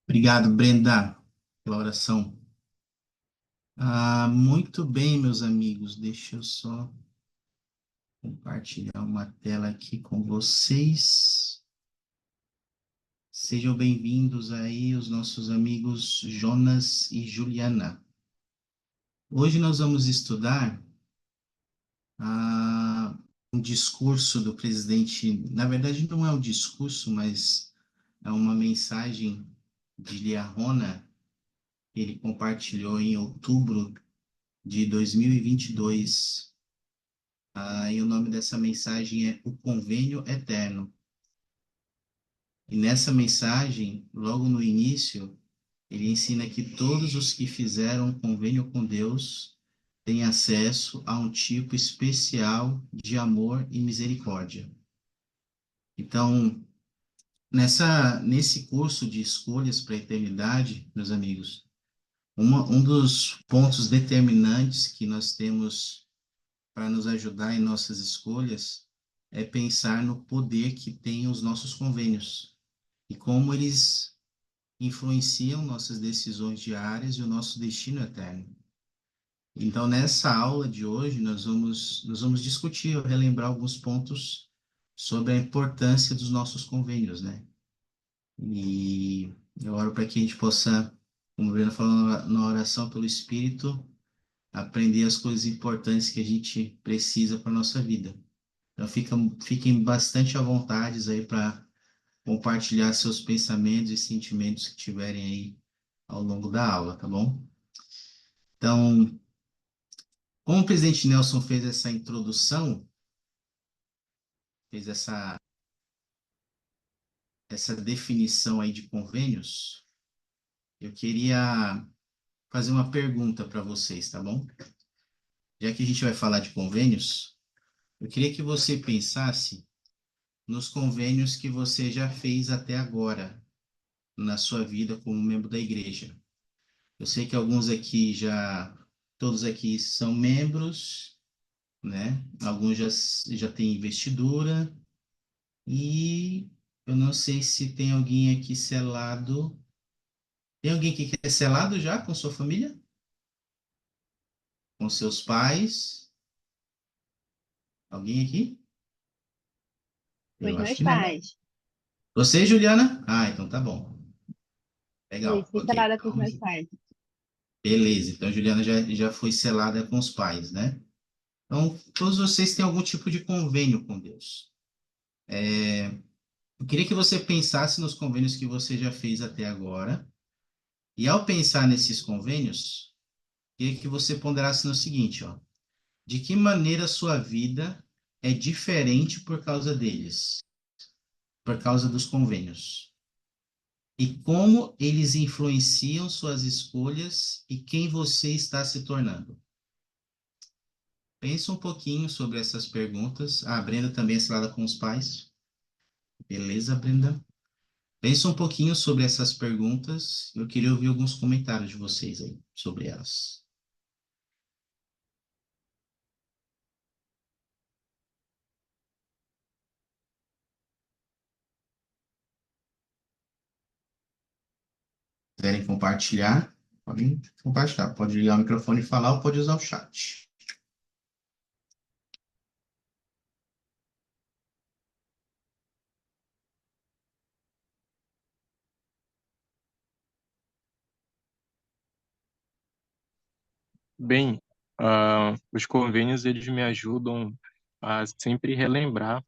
Obrigado, Brenda, pela oração. Muito bem, meus amigos. Deixa eu só compartilhar uma tela aqui com vocês. Sejam bem-vindos aí, os nossos amigos Jonas e Juliana. Hoje nós vamos estudar ah, um discurso do presidente. Na verdade, não é um discurso, mas é uma mensagem de Liahona que ele compartilhou em outubro de 2022. E o nome dessa mensagem é O Convênio Eterno. E nessa mensagem, logo no início, ele ensina que todos os que fizeram um convênio com Deus têm acesso a um tipo especial de amor e misericórdia. Então, nesse curso de escolhas para a eternidade, meus amigos, um dos pontos determinantes que nós temos para nos ajudar em nossas escolhas é pensar no poder que têm os nossos convênios e como eles influenciam nossas decisões diárias e o nosso destino eterno. Então, nessa aula de hoje, nós vamos discutir ou relembrar alguns pontos sobre a importância dos nossos convênios, né? E eu oro para que a gente possa, como o Breno falou na oração pelo Espírito, aprender as coisas importantes que a gente precisa para a nossa vida. Então, fiquem bastante à vontade aí para compartilhar seus pensamentos e sentimentos que tiverem aí ao longo da aula, tá bom? Então, como o presidente Nelson fez essa introdução, fez essa definição aí de convênios, eu queria fazer uma pergunta para vocês, tá bom? Já que a gente vai falar de convênios, eu queria que você pensasse nos convênios que você já fez até agora na sua vida como membro da igreja. Eu sei que alguns aqui todos aqui são membros, né? Alguns já têm investidura e eu não sei se tem alguém aqui selado. Tem alguém aqui que é selado já com sua família? Com seus pais? Alguém aqui? Com Eu os acho meus que não. pais. Você, Juliana? Então tá bom. Legal, Isso, fui ok. separada com os Então, meus pais. beleza. Então, Juliana já foi selada com os pais, né? Então, todos vocês têm algum tipo de convênio com Deus. Eu queria que você pensasse nos convênios que você já fez até agora. E ao pensar nesses convênios, eu queria que você ponderasse no seguinte, ó. De que maneira a sua vida é diferente por causa deles, por causa dos convênios? E como eles influenciam suas escolhas e quem você está se tornando? Pensa um pouquinho sobre essas perguntas. A Brenda também é selada com os pais. Beleza, Brenda? Pensa um pouquinho sobre essas perguntas. Eu queria ouvir alguns comentários de vocês aí sobre elas. Quiserem compartilhar, podem compartilhar. Pode ligar o microfone e falar ou pode usar o chat. Bem, os convênios eles me ajudam a sempre relembrar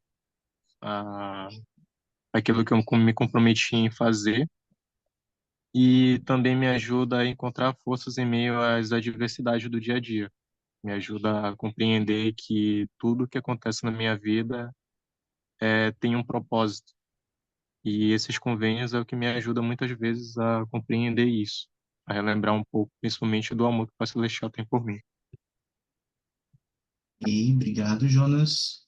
ah, aquilo que eu me comprometi em fazer e também me ajuda a encontrar forças em meio às adversidades do dia a dia. Me ajuda a compreender que tudo que acontece na minha vida tem um propósito. E esses convênios é o que me ajuda muitas vezes a compreender isso, a relembrar um pouco, principalmente do amor que o Pai Celestial tem por mim. E obrigado, Jonas.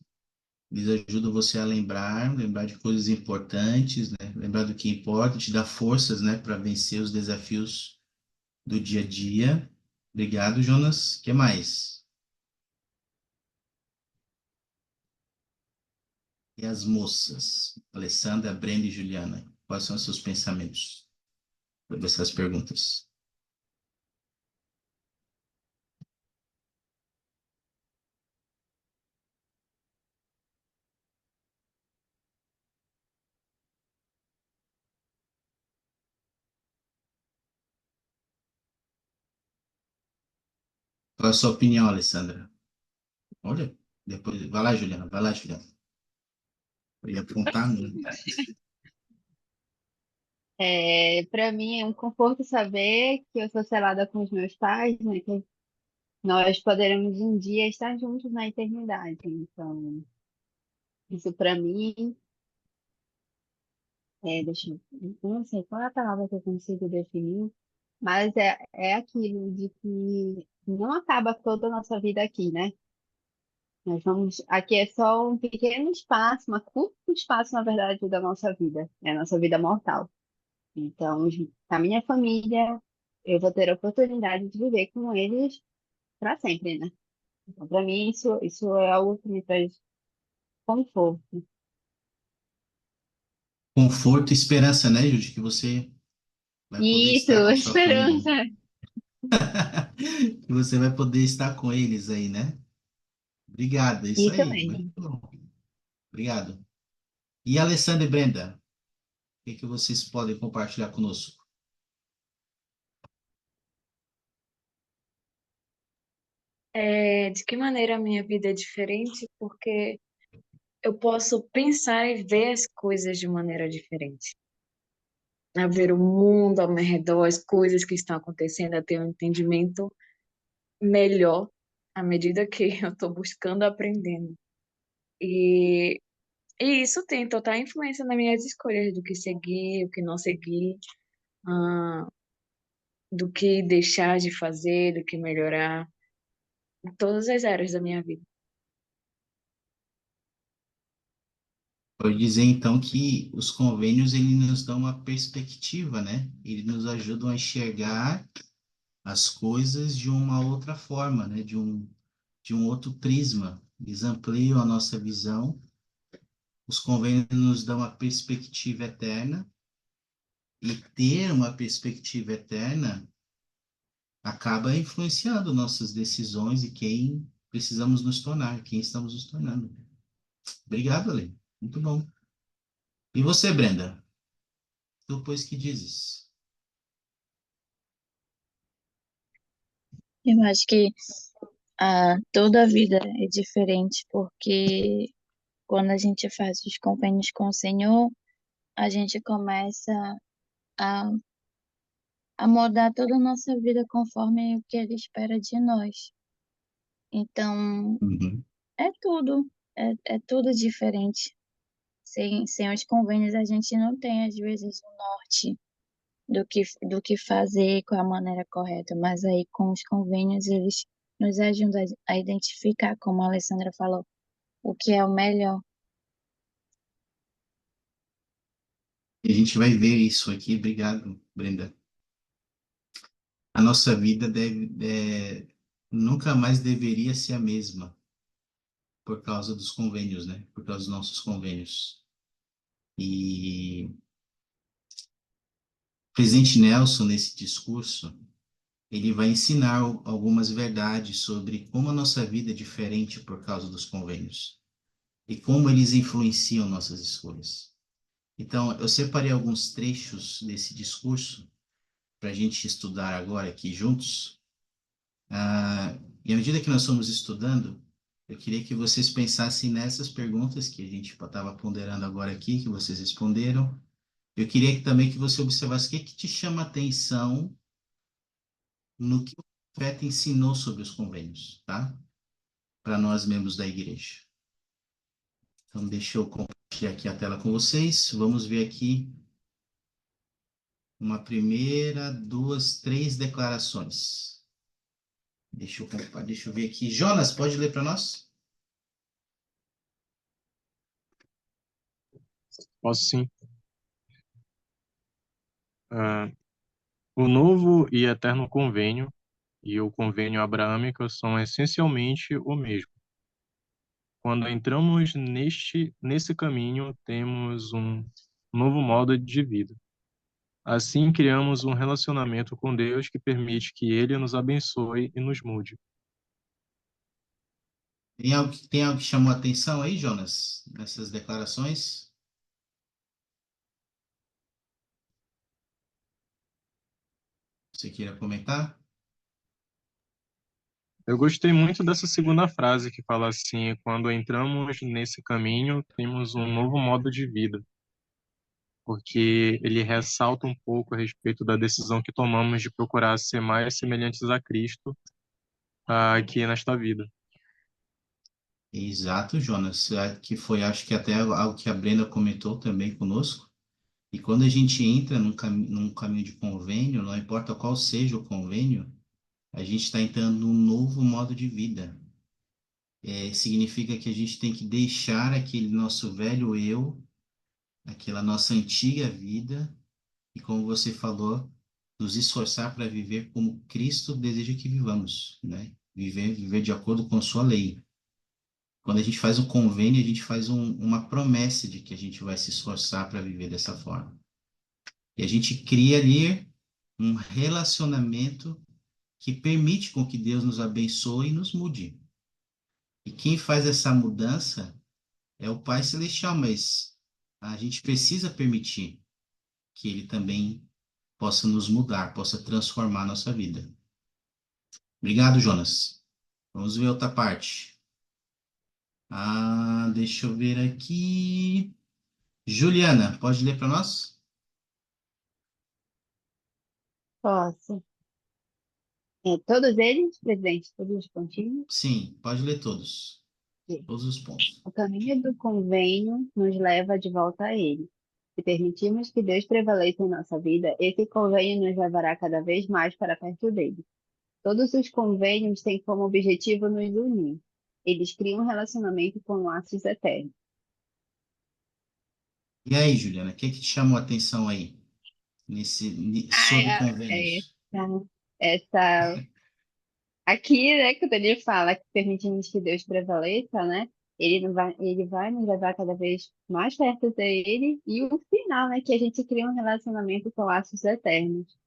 Eles ajudam você a lembrar de coisas importantes, né? Lembrar do que importa, te dá forças, né, para vencer os desafios do dia a dia. Obrigado, Jonas. O que mais? E as moças? Alessandra, Brenda e Juliana. Quais são os seus pensamentos? dessas perguntas. Qual é a sua opinião, Alessandra? Olha, depois. Vai lá, Juliana. Vai lá, Juliana. Eu ia apontar mesmo. Para mim é um conforto saber que eu sou selada com os meus pais, né? Que nós poderemos um dia estar juntos na eternidade. Então, isso para mim, eu não sei qual é a palavra que eu consigo definir, mas é aquilo de que não acaba toda a nossa vida aqui, né? Nós vamos, aqui é só um pequeno espaço, uma curto espaço, na verdade, da nossa vida, é a nossa vida mortal. Então, a minha família, eu vou ter a oportunidade de viver com eles para sempre, né? Então, para mim, isso é algo que me traz conforto. Conforto e esperança, né, Júlia? Que você vai poder Isso, estar com a sua família. esperança. Que você vai poder estar com eles aí, né? Obrigado, é isso Isso aí. Muito mesmo. bom. Obrigado. E Alessandra e Brenda, o que que vocês podem compartilhar conosco? De que maneira a minha vida é diferente? Porque eu posso pensar e ver as coisas de maneira diferente. A ver o mundo ao meu redor, as coisas que estão acontecendo, a ter um entendimento melhor à medida que eu estou buscando aprendendo. E, e isso tem total influência nas minhas escolhas do que seguir, o que não seguir, ah, do que deixar de fazer, do que melhorar, em todas as áreas da minha vida. Pode dizer, então, que os convênios, eles nos dão uma perspectiva, né? Eles nos ajudam a enxergar as coisas de uma outra forma, né? De um outro prisma. Eles ampliam a nossa visão. Os convênios nos dão uma perspectiva eterna. E ter uma perspectiva eterna acaba influenciando nossas decisões e quem precisamos nos tornar, quem estamos nos tornando. Obrigado, Ale. Muito bom. E você, Brenda? Depois que dizes? Eu acho que toda a vida é diferente, porque quando a gente faz os convênios com o Senhor, a gente começa a, a mudar toda a nossa vida conforme o que Ele espera de nós. Então, Uhum. é tudo, é tudo diferente. Sem os convênios, a gente não tem, às vezes, o norte do que fazer com a maneira correta, mas aí com os convênios, eles nos ajudam a identificar, como a Alessandra falou, o que é o melhor. E a gente vai ver isso aqui. Obrigado, Brenda. A nossa vida nunca mais deveria ser a mesma por causa dos convênios, né? Por causa dos nossos convênios. E o presidente Nelson, nesse discurso, ele vai ensinar algumas verdades sobre como a nossa vida é diferente por causa dos convênios e como eles influenciam nossas escolhas. Então, eu separei alguns trechos desse discurso para a gente estudar agora aqui juntos. E à medida que nós fomos estudando, eu queria que vocês pensassem nessas perguntas que a gente estava ponderando agora aqui, que vocês responderam. Eu queria também que você observasse o que, que te chama a atenção no que o profeta ensinou sobre os convênios, tá? Para nós, membros da igreja. Então, deixa eu compartilhar aqui a tela com vocês. Vamos ver aqui uma primeira, duas, três declarações. Deixa eu ver aqui. Jonas, pode ler para nós? Posso sim. Ah, o novo e eterno convênio e o convênio abraâmico são essencialmente o mesmo. Quando entramos nesse caminho, temos um novo modo de vida. Assim, criamos um relacionamento com Deus que permite que Ele nos abençoe e nos mude. Tem algo que chamou a atenção aí, Jonas, nessas declarações? Você queira comentar? Eu gostei muito dessa segunda frase que fala assim: quando entramos nesse caminho, temos um novo modo de vida, porque ele ressalta um pouco a respeito da decisão que tomamos de procurar ser mais semelhantes a Cristo aqui nesta vida. Exato, Jonas, que foi, acho que até algo que a Brenda comentou também conosco. E quando a gente entra num caminho de convênio, não importa qual seja o convênio, a gente está entrando num novo modo de vida. Significa que a gente tem que deixar aquele nosso velho eu, aquela nossa antiga vida, e como você falou, nos esforçar para viver como Cristo deseja que vivamos, né? Viver de acordo com sua lei. Quando a gente faz um convênio, a gente faz uma promessa de que a gente vai se esforçar para viver dessa forma. E a gente cria ali um relacionamento que permite com que Deus nos abençoe e nos mude. E quem faz essa mudança é o Pai Celestial, mas a gente precisa permitir que Ele também possa nos mudar, possa transformar a nossa vida. Obrigado, Jonas. Vamos ver outra parte. Deixa eu ver aqui. Juliana, pode ler para nós? Posso. Todos eles, presidente, todos os pontinhos. Sim, pode ler todos. Sim. Todos os pontos. O caminho do convênio nos leva de volta a ele. Se permitirmos que Deus prevaleça em nossa vida, esse convênio nos levará cada vez mais para perto dele. Todos os convênios têm como objetivo nos unir. Eles criam um relacionamento com laços eternos. E aí, Juliana, o que te chamou a atenção aí, sobre É convênios? essa aqui, né, quando ele fala que permitimos que Deus prevaleça, né? Ele vai nos levar cada vez mais perto dele e o final, né, que a gente cria um relacionamento com laços eternos.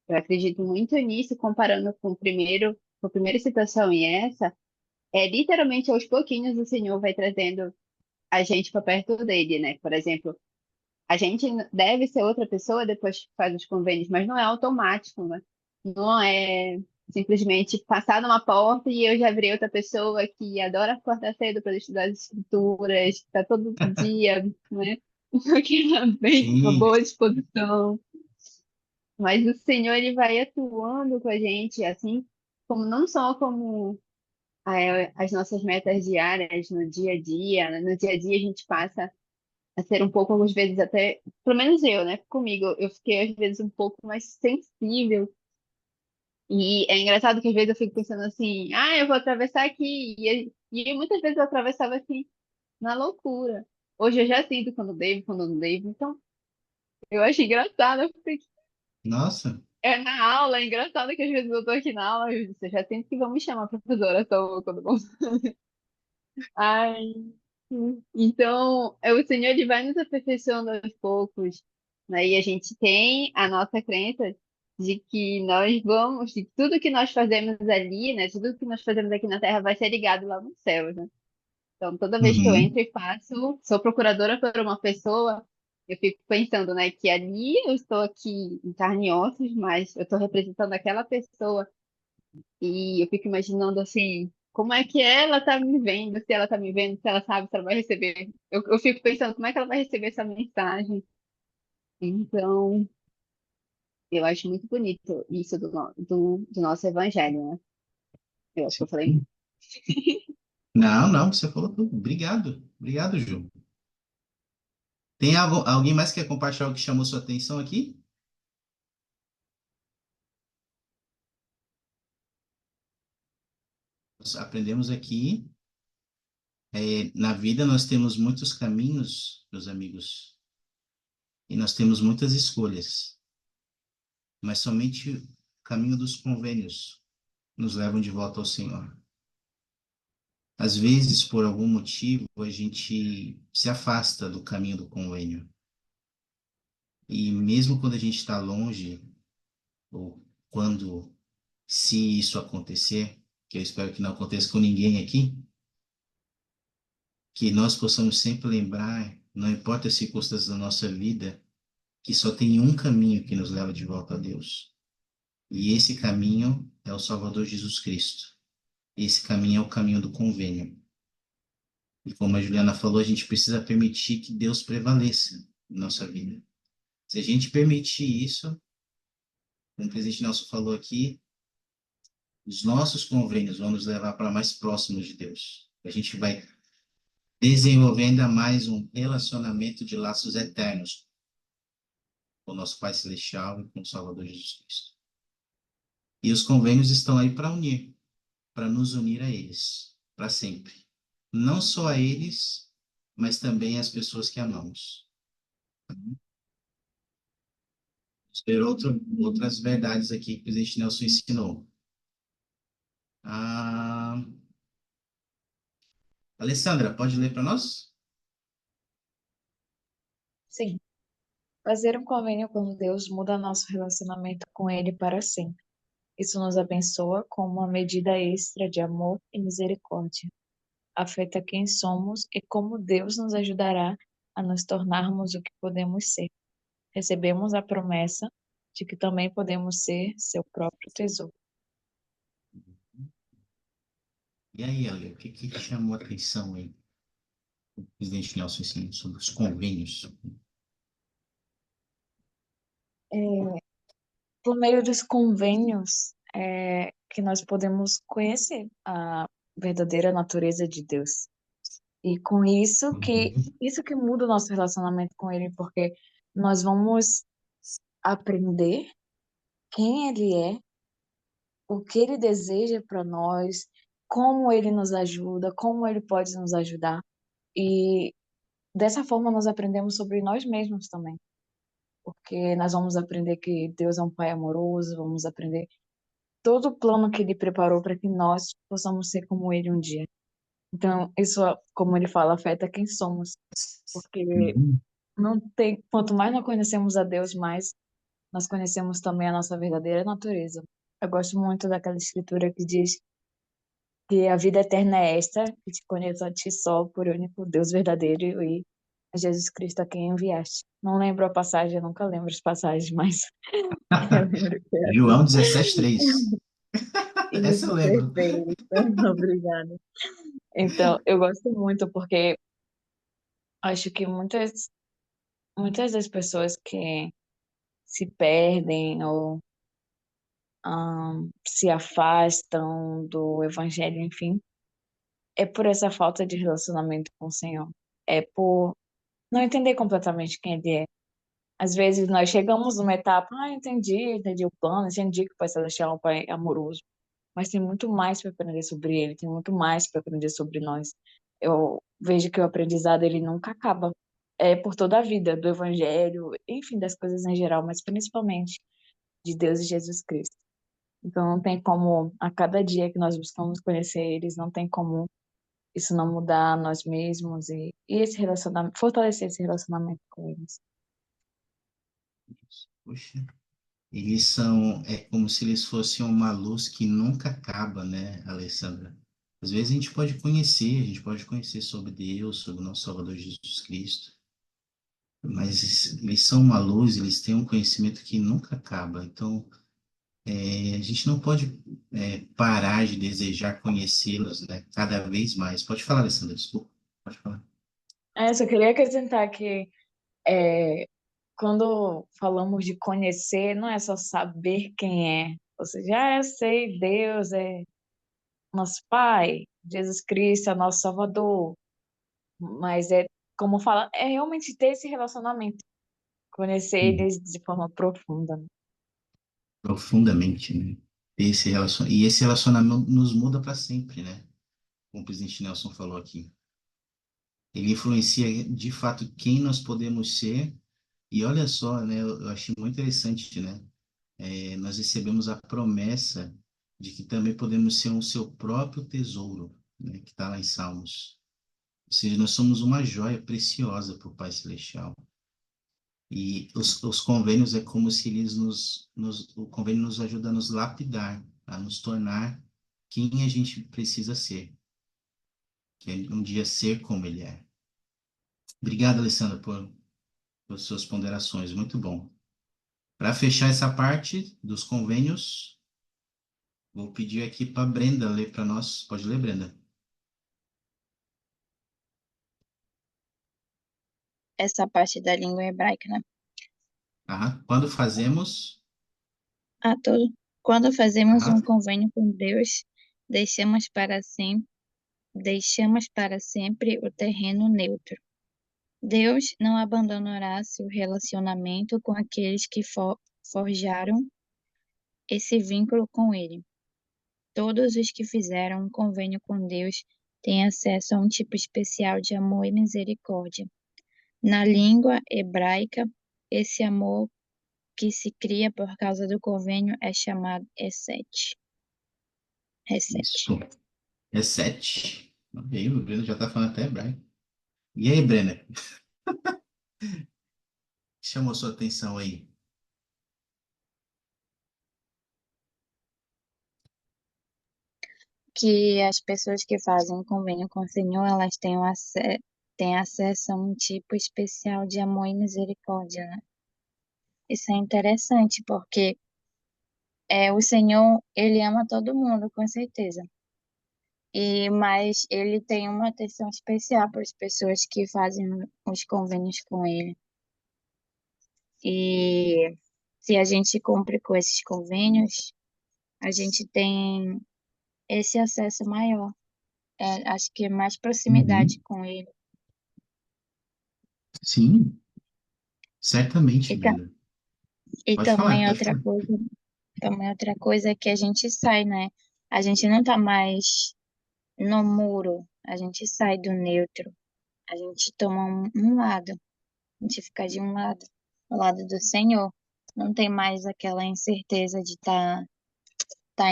Eu acredito muito nisso, comparando com a primeira citação e essa, literalmente aos pouquinhos o Senhor vai trazendo a gente para perto dele, né? Por exemplo, a gente deve ser outra pessoa depois que faz os convênios, mas não é automático, né? Não é simplesmente passar numa porta e eu já virei outra pessoa que adora acordar cedo para estudar as escrituras, está todo dia, né? Bem, uma Sim, boa disposição. Mas o Senhor, ele vai atuando com a gente, assim, como não só como as nossas metas diárias no dia a dia, né? No dia a dia a gente passa a ser um pouco, às vezes, até, pelo menos eu, né? Comigo, eu fiquei, às vezes, um pouco mais sensível. E é engraçado que, às vezes, eu fico pensando assim, eu vou atravessar aqui. E muitas vezes eu atravessava assim, na loucura. Hoje eu já sinto quando não devo. Então, eu acho engraçado, porque nossa, na aula, é engraçado que às vezes eu tô aqui na aula, eu já sinto que vão me chamar professora, só quando vão. Ai, então, o Senhor ele vai nos aperfeiçoando aos poucos, né? E a gente tem a nossa crença de que nós vamos, de que tudo que nós fazemos ali, né? Tudo que nós fazemos aqui na Terra vai ser ligado lá no céu, né? Então, toda vez que eu uhum, entro e faço, sou procuradora por uma pessoa, eu fico pensando, né, que ali eu estou aqui em carne e ossos, mas eu estou representando aquela pessoa e eu fico imaginando assim, como é que ela tá me vendo, se ela tá me vendo, se ela sabe se ela vai receber. Eu fico pensando como é que ela vai receber essa mensagem. Então, eu acho muito bonito isso do nosso evangelho, né? Eu acho que eu falei sim. Não, não, você falou tudo. Obrigado. Obrigado, Ju. Tem alguém mais que quer compartilhar algo que chamou sua atenção aqui? Nós aprendemos aqui, na vida nós temos muitos caminhos, meus amigos, e nós temos muitas escolhas, mas somente o caminho dos convênios nos levam de volta ao Senhor. Às vezes, por algum motivo, a gente se afasta do caminho do convênio. E mesmo quando a gente está longe, ou quando, se isso acontecer, que eu espero que não aconteça com ninguém aqui, que nós possamos sempre lembrar, não importa as circunstâncias da nossa vida, que só tem um caminho que nos leva de volta a Deus. E esse caminho é o Salvador Jesus Cristo. Esse caminho é o caminho do convênio. E como a Juliana falou, a gente precisa permitir que Deus prevaleça em nossa vida. Se a gente permitir isso, como o presidente Nelson falou aqui, os nossos convênios vão nos levar para mais próximos de Deus. A gente vai desenvolver ainda mais um relacionamento de laços eternos com o nosso Pai Celestial e com o Salvador Jesus Cristo. E os convênios estão aí para nos unir a eles, para sempre. Não só a eles, mas também às pessoas que amamos. Vamos ver outras verdades aqui que o presidente Nelson ensinou. Ah, Alessandra, pode ler para nós? Sim. Fazer um convênio com Deus muda nosso relacionamento com Ele para sempre. Isso nos abençoa com uma medida extra de amor e misericórdia. Afeta quem somos e como Deus nos ajudará a nos tornarmos o que podemos ser. Recebemos a promessa de que também podemos ser seu próprio tesouro. E aí, Ale, o que te chamou a atenção aí? O presidente Nelson ensinou sobre os convênios. Por meio dos convênios, que nós podemos conhecer a verdadeira natureza de Deus. E com isso que muda o nosso relacionamento com Ele, porque nós vamos aprender quem Ele é, o que Ele deseja para nós, como Ele nos ajuda, como Ele pode nos ajudar. E dessa forma nós aprendemos sobre nós mesmos também, porque nós vamos aprender que Deus é um Pai amoroso, vamos aprender todo o plano que Ele preparou para que nós possamos ser como Ele um dia. Então, isso, como ele fala, afeta quem somos, porque Uhum. não tem, quanto mais nós conhecemos a Deus, mais nós conhecemos também a nossa verdadeira natureza. Eu gosto muito daquela escritura que diz que a vida eterna é esta, que te conheço a ti só, por único Deus verdadeiro e a Jesus Cristo a quem enviaste. Não lembro a passagem, eu nunca lembro as passagens, mas eu lembro que é João assim. 17:3. Essa eu Isso, lembro. perfeito. Obrigada. Então, eu gosto muito porque acho que muitas das pessoas que se perdem ou se afastam do evangelho, enfim, é por essa falta de relacionamento com o Senhor. É por não entender completamente quem Ele é. Às vezes nós chegamos numa etapa, entendi o plano, entendi que o Pai Celestial é um Pai amoroso, mas tem muito mais para aprender sobre Ele, tem muito mais para aprender sobre nós. Eu vejo que o aprendizado ele nunca acaba. É por toda a vida, do Evangelho, enfim, das coisas em geral, mas principalmente de Deus e Jesus Cristo. Então não tem como, a cada dia que nós buscamos conhecer eles, não tem como isso não mudar nós mesmos e esse relacionamento, fortalecer esse relacionamento com eles. Poxa, eles são, é como se eles fossem uma luz que nunca acaba, né, Alessandra? Às vezes a gente pode conhecer sobre Deus, sobre o nosso Salvador Jesus Cristo, mas eles são uma luz, eles têm um conhecimento que nunca acaba. Então, a gente não pode parar de desejar conhecê-los, né, cada vez mais. Pode falar, Alessandra, desculpa. Pode falar. Só queria acrescentar que é, quando falamos de conhecer, não é só saber quem é. Ou seja, eu sei, Deus é nosso Pai, Jesus Cristo é nosso Salvador, mas é como fala, é realmente ter esse relacionamento, conhecer Sim, eles de forma profunda. profundamente, né? E esse relacionamento nos muda para sempre, né? Como o presidente Nelson falou aqui. Ele influencia de fato quem nós podemos ser. E olha só, né? Eu achei muito interessante, né? Nós recebemos a promessa de que também podemos ser o seu próprio tesouro, né? Que está lá em Salmos. Ou seja, nós somos uma joia preciosa para o Pai Celestial. E os convênios é como se eles o convênio nos ajuda a nos lapidar, a nos tornar quem a gente precisa ser, que é um dia ser como ele é. Obrigado, Alessandra, por suas ponderações, muito bom. Para fechar essa parte dos convênios, vou pedir aqui para Brenda ler para nós. Pode ler, Brenda? Essa parte da língua hebraica, né? Aham. Quando fazemos. A todo, quando fazemos Aham. um convênio com Deus, deixamos para sempre, deixamos para sempre o terreno neutro. Deus não abandonará seu relacionamento com aqueles que forjaram esse vínculo com Ele. Todos os que fizeram um convênio com Deus têm acesso a um tipo especial de amor e misericórdia. Na língua hebraica, esse amor que se cria por causa do convênio é chamado Esete. Resete. Isso. É 7. Ok, o Breno já está falando até hebraico. E aí, Brenda? Chamou sua atenção aí? Que as pessoas que fazem convênio com o Senhor, elas têm acesso a um tipo especial de amor e misericórdia, né? Isso é interessante, porque o Senhor, ele ama todo mundo, com certeza. Mas ele tem uma atenção especial para as pessoas que fazem os convênios com ele. E se a gente cumpre com esses convênios, a gente tem esse acesso maior. Acho que é mais proximidade Uhum. com ele. Sim, certamente, E, ta- Brenda. e Pode falar, pode falar. também outra coisa é que a gente sai, né? A gente não tá mais no muro, a gente sai do neutro, a gente toma um lado, a gente fica de um lado, ao lado do Senhor. Não tem mais aquela incerteza de tá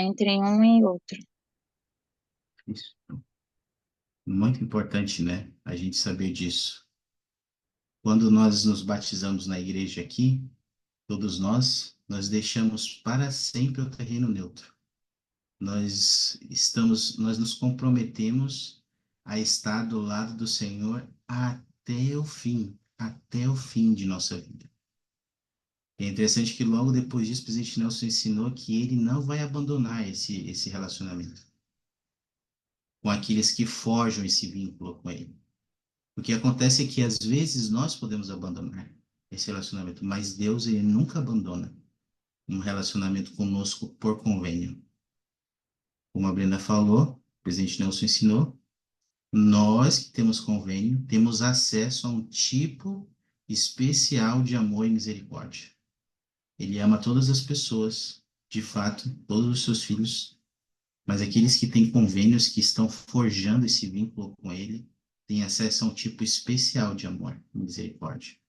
entre um e outro. Isso. Muito importante, né? A gente saber disso. Quando nós nos batizamos na igreja aqui, todos nós deixamos para sempre o terreno neutro. Nós nos comprometemos a estar do lado do Senhor até o fim de nossa vida. É interessante que logo depois disso, o presidente Nelson ensinou que ele não vai abandonar esse relacionamento com aqueles que forjam esse vínculo com ele. O que acontece é que às vezes nós podemos abandonar esse relacionamento, mas Deus ele nunca abandona um relacionamento conosco por convênio. Como a Brenda falou, o presidente Nelson ensinou, nós que temos convênio temos acesso a um tipo especial de amor e misericórdia. Ele ama todas as pessoas, de fato, todos os seus filhos, mas aqueles que têm convênios, que estão forjando esse vínculo com ele, têm acesso a um tipo especial de amor e misericórdia.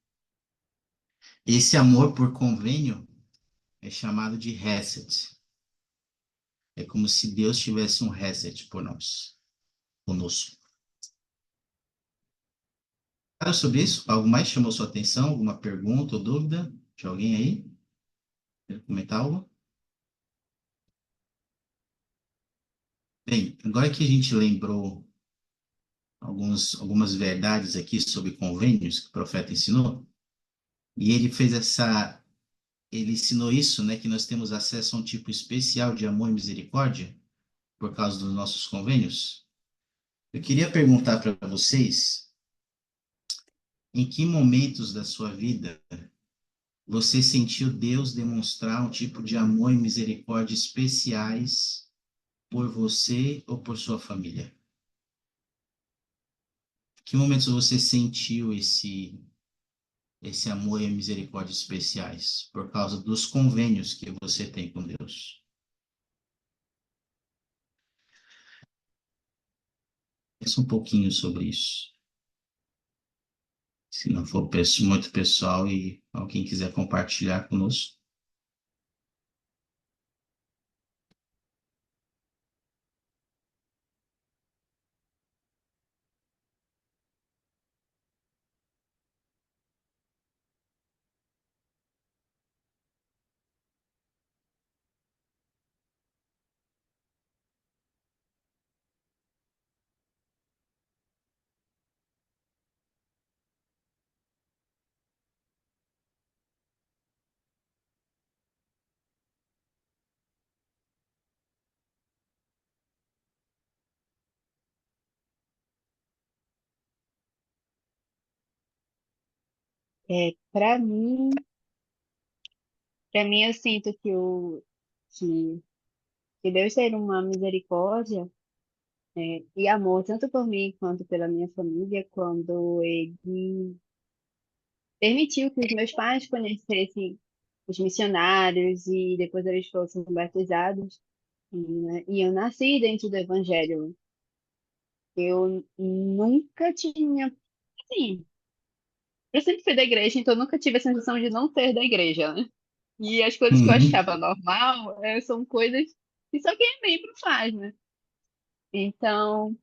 Esse amor por convênio é chamado de reset. É como se Deus tivesse um reset por nós, conosco. Fala sobre isso? Algo mais chamou sua atenção? Alguma pergunta ou dúvida de alguém aí? Quer comentar algo? Bem, agora que a gente lembrou algumas verdades aqui sobre convênios que o profeta ensinou, e ele ensinou isso, né, que nós temos acesso a um tipo especial de amor e misericórdia por causa dos nossos convênios. Eu queria perguntar para vocês, em que momentos da sua vida você sentiu Deus demonstrar um tipo de amor e misericórdia especiais por você ou por sua família? Que momentos você sentiu esse amor e misericórdia especiais por causa dos convênios que você tem com Deus? Pensa um pouquinho sobre isso. Se não for muito pessoal e alguém quiser compartilhar conosco. Para mim eu sinto que, que Deus tem uma misericórdia e amor tanto por mim quanto pela minha família quando Ele permitiu que os meus pais conhecessem os missionários e depois eles fossem batizados. Né? E eu nasci dentro do Evangelho. Eu nunca tinha, assim, eu sempre fui da igreja, então eu nunca tive a sensação de não ser da igreja, né? E as coisas que eu Uhum. achava normal são coisas que só quem é membro faz, né? Então,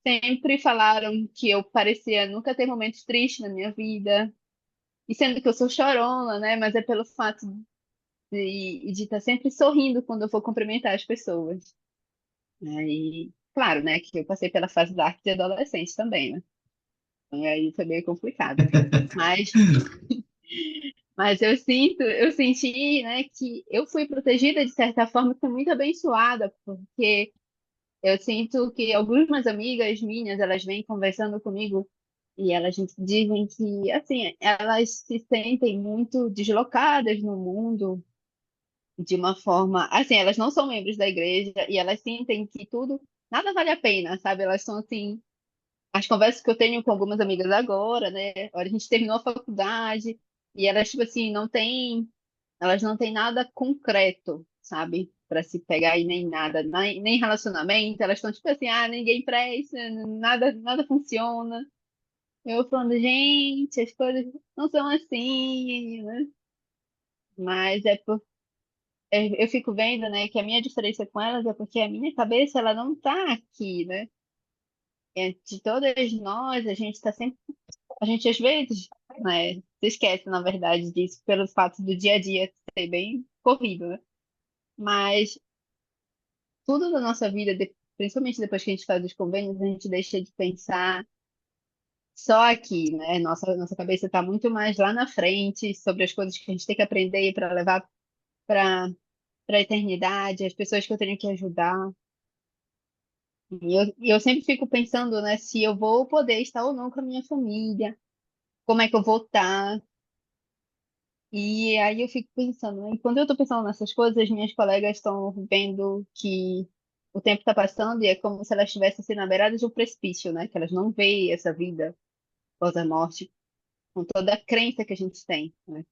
sempre falaram que eu parecia nunca ter momentos tristes na minha vida. E sendo que eu sou chorona, né? Mas é pelo fato de estar sempre sorrindo quando eu for cumprimentar as pessoas. Aí, claro, né? Que eu passei pela fase da arte de adolescente também, né? Então, aí foi meio complicado. Mas, mas eu senti, né, que eu fui protegida de certa forma, fui muito abençoada, porque eu sinto que algumas amigas minhas, elas vêm conversando comigo e elas dizem que, assim, elas se sentem muito deslocadas no mundo de uma forma, assim, elas não são membros da igreja e elas sentem que tudo, nada vale a pena, sabe? Elas são assim, as conversas que eu tenho com algumas amigas agora, né? Olha, a gente terminou a faculdade e elas, tipo assim, elas não têm nada concreto, sabe? Para se pegar e nem nada, nem relacionamento, elas estão tipo assim, ah, ninguém presta, nada funciona. Eu falando, gente, as coisas não são assim, né? Mas eu fico vendo, né, que a minha diferença com elas é porque a minha cabeça, ela não tá aqui, né? De todas nós, a gente está sempre, a gente às vezes, né, se esquece, na verdade, disso pelo fato do dia a dia ser bem corrido, né? Mas tudo da nossa vida, principalmente depois que a gente faz os convênios, a gente deixa de pensar só aqui, né? Nossa cabeça está muito mais lá na frente sobre as coisas que a gente tem que aprender para levar para a eternidade, as pessoas que eu tenho que ajudar. E eu sempre fico pensando, né, se eu vou poder estar ou não com a minha família, como é que eu vou estar. E aí eu fico pensando, né, e quando eu estou pensando nessas coisas, as minhas colegas estão vendo que o tempo está passando e é como se elas estivessem assim, na beirada de um precipício, né, que elas não veem essa vida após a morte com toda a crença que a gente tem, né?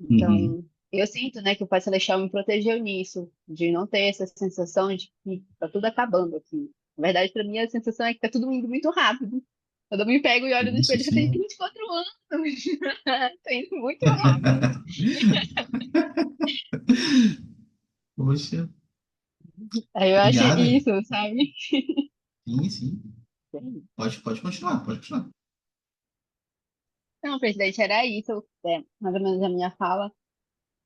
Uhum. Então, eu sinto, né, que o Pai Celestial me protegeu nisso, de não ter essa sensação de que tá tudo acabando aqui. Na verdade, para mim, a sensação é que tá tudo indo muito rápido. Quando eu me pego e olho no Isso espelho, eu tenho sim. 24 anos. Tá indo muito rápido. Poxa, Aí eu acho obrigado. isso, sabe? Sim, sim. Pode continuar, pode continuar. Não, presidente, era isso, mais ou menos a minha fala.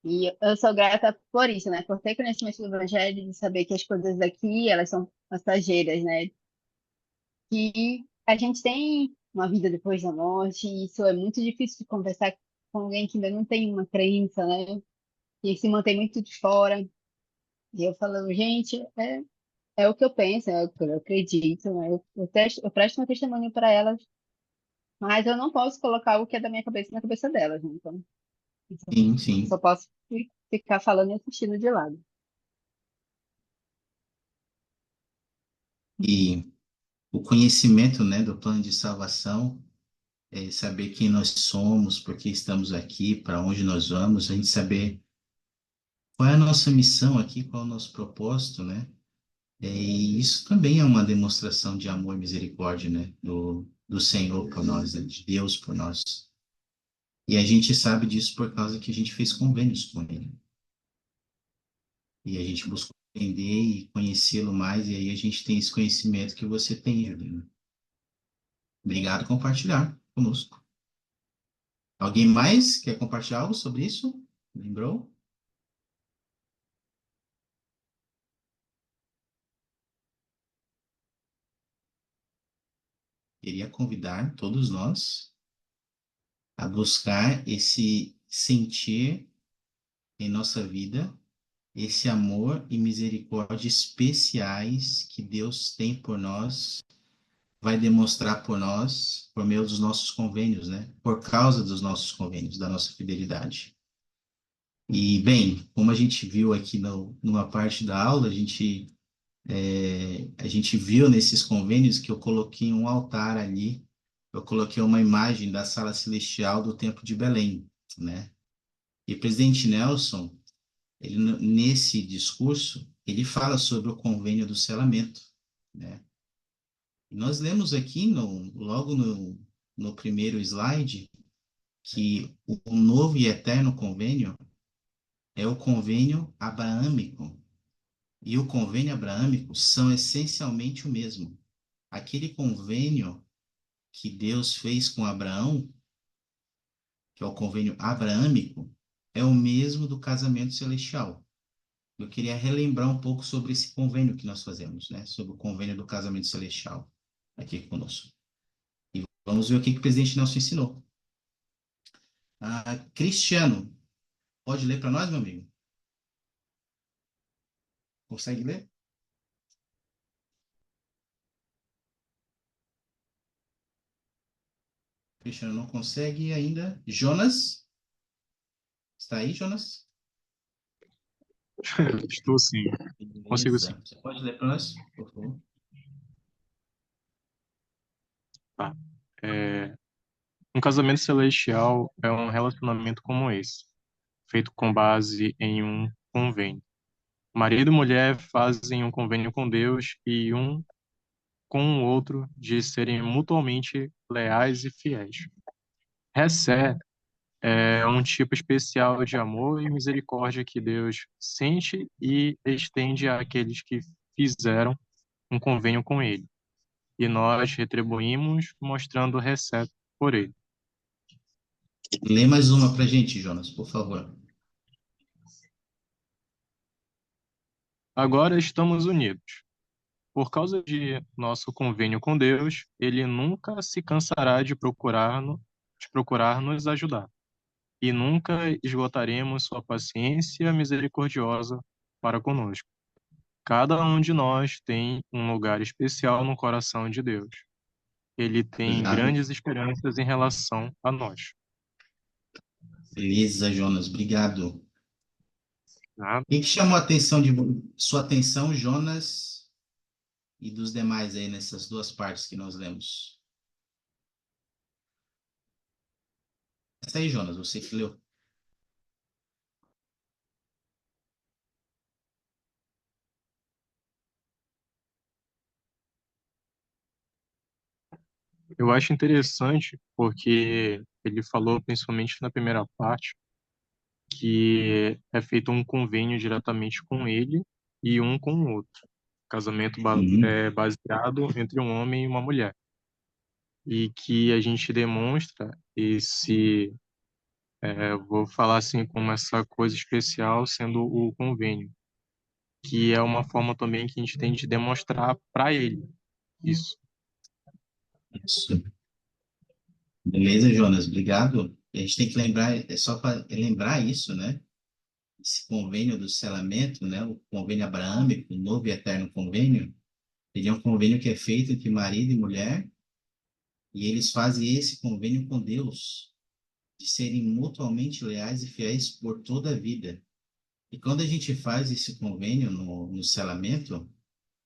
E eu sou grata por isso, né? Por ter conhecimento do Evangelho, de saber que as coisas aqui, elas são passageiras, né? Que a gente tem uma vida depois da morte, e isso é muito difícil de conversar com alguém que ainda não tem uma crença, né? E se mantém muito de fora. E eu falando, gente, é o que eu penso, é o que eu acredito, né? Eu presto um testemunho para elas, mas eu não posso colocar o que é da minha cabeça na cabeça delas, né? Então, Sim, eu só sim. posso ficar falando e assistindo de lado. E o conhecimento, né, do plano de salvação, saber quem nós somos, por que estamos aqui, para onde nós vamos, a gente saber qual é a nossa missão aqui, qual é o nosso propósito, né? E isso também é uma demonstração de amor e misericórdia, né, do Senhor por nós, né, de Deus por nós. E a gente sabe disso por causa que a gente fez convênios com Ele. E a gente buscou entender e conhecê-lo mais, e aí a gente tem esse conhecimento que você tem, Juliana. Obrigado por compartilhar conosco. Alguém mais quer compartilhar algo sobre isso? Lembrou? Queria convidar todos nós a buscar esse sentir em nossa vida, esse amor e misericórdia especiais que Deus tem por nós vai demonstrar por nós, por meio dos nossos convênios, né? Por causa dos nossos convênios, da nossa fidelidade. E, bem, como a gente viu aqui numa parte da aula, a gente viu nesses convênios que eu coloquei um altar ali, eu coloquei uma imagem da sala celestial do Templo de Belém, né? E o presidente Nelson, nesse discurso, ele fala sobre o convênio do selamento, né? E nós lemos aqui, logo no primeiro slide, que o novo e eterno convênio é o convênio abraâmico. E o convênio abraâmico são essencialmente o mesmo. Aquele convênio que Deus fez com Abraão, que é o convênio abraâmico, é o mesmo do casamento celestial. Eu queria relembrar um pouco sobre esse convênio que nós fazemos, né? Sobre o convênio do casamento celestial aqui conosco. E vamos ver o que o presidente Nelson ensinou. Cristiano, pode ler para nós, meu amigo? Consegue ler? Cristiano não consegue ainda. Jonas? Está aí, Jonas? Estou sim, consigo sim. Beleza. Você pode ler para nós, por favor? Tá. Um casamento celestial é um relacionamento como esse, feito com base em um convênio. Marido e mulher fazem um convênio com Deus e um com o outro de serem mutuamente leais e fiéis. Recebe é um tipo especial de amor e misericórdia que Deus sente e estende àqueles que fizeram um convênio com Ele. E nós retribuímos mostrando respeito por Ele. Lê mais uma para a gente, Jonas, por favor. Agora estamos unidos. Por causa de nosso convênio com Deus, Ele nunca se cansará de procurar nos ajudar. E nunca esgotaremos sua paciência misericordiosa para conosco. Cada um de nós tem um lugar especial no coração de Deus. Ele tem Obrigado. grandes esperanças em relação a nós. Beleza, Jonas, obrigado. Tá? O que chamou a sua atenção, Jonas, e dos demais aí nessas duas partes que nós lemos? Essa aí, Jonas, você que leu. Eu acho interessante porque ele falou, principalmente na primeira parte, que é feito um convênio diretamente com ele e um com o outro. Casamento Uhum. é baseado entre um homem e uma mulher. E que a gente demonstra eu vou falar assim, como essa coisa especial sendo o convênio, que é uma forma também que a gente tem de demonstrar para ele isso. Isso. Beleza, Jonas, obrigado. A gente tem que lembrar, é só para lembrar isso, né? Esse convênio do selamento, né? O convênio abraâmico, o novo e eterno convênio, ele é um convênio que é feito entre marido e mulher, e eles fazem esse convênio com Deus, de serem mutuamente leais e fiéis por toda a vida. E quando a gente faz esse convênio no selamento,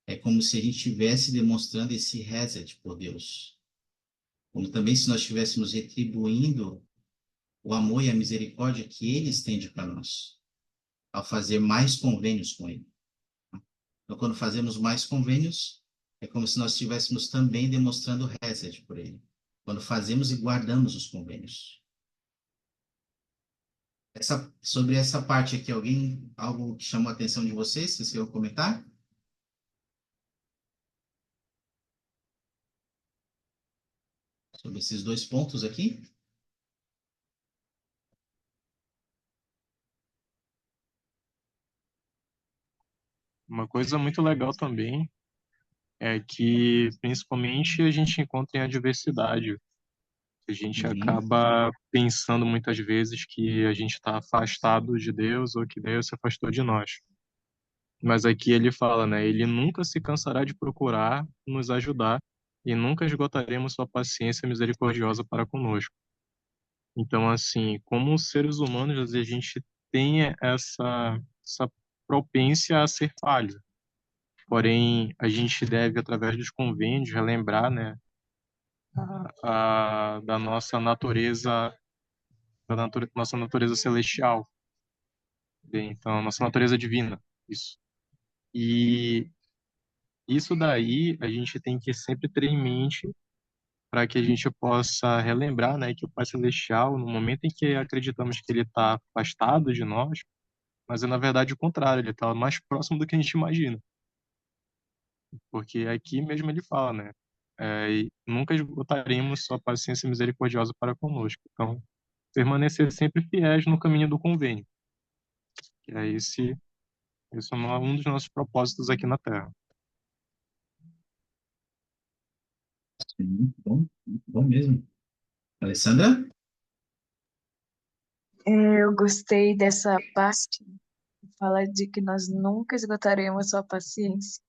é como se a gente estivesse demonstrando esse reset por Deus. Como também se nós estivéssemos retribuindo o amor e a misericórdia que Ele estende para nós, ao fazer mais convênios com Ele. Então, quando fazemos mais convênios, é como se nós estivéssemos também demonstrando reset por Ele. Quando fazemos e guardamos os convênios. Sobre essa parte aqui, algo que chamou a atenção de vocês? Vocês querem comentar? Sobre esses dois pontos aqui? Uma coisa muito legal também é que, principalmente, a gente encontra em adversidade. A gente Uhum. acaba pensando muitas vezes que a gente está afastado de Deus ou que Deus se afastou de nós. Mas aqui ele fala, né? Ele nunca se cansará de procurar nos ajudar e nunca esgotaremos sua paciência misericordiosa para conosco. Então, assim, como seres humanos, às vezes a gente tem essa propência a ser falho. Porém, a gente deve, através dos convênios, relembrar, né, da nossa natureza, nossa natureza celestial, então, nossa natureza divina, isso. E isso daí a gente tem que sempre ter em mente para que a gente possa relembrar, né, que o Pai Celestial, no momento em que acreditamos que ele está afastado de nós, mas é na verdade o contrário, ele está mais próximo do que a gente imagina. Porque aqui mesmo ele fala, né, e nunca esgotaremos sua paciência misericordiosa para conosco. Então, permanecer sempre fiéis no caminho do convênio, que é esse é um dos nossos propósitos aqui na Terra. Muito bom mesmo. Alessandra? Eu gostei dessa parte que fala de que nós nunca esgotaremos sua paciência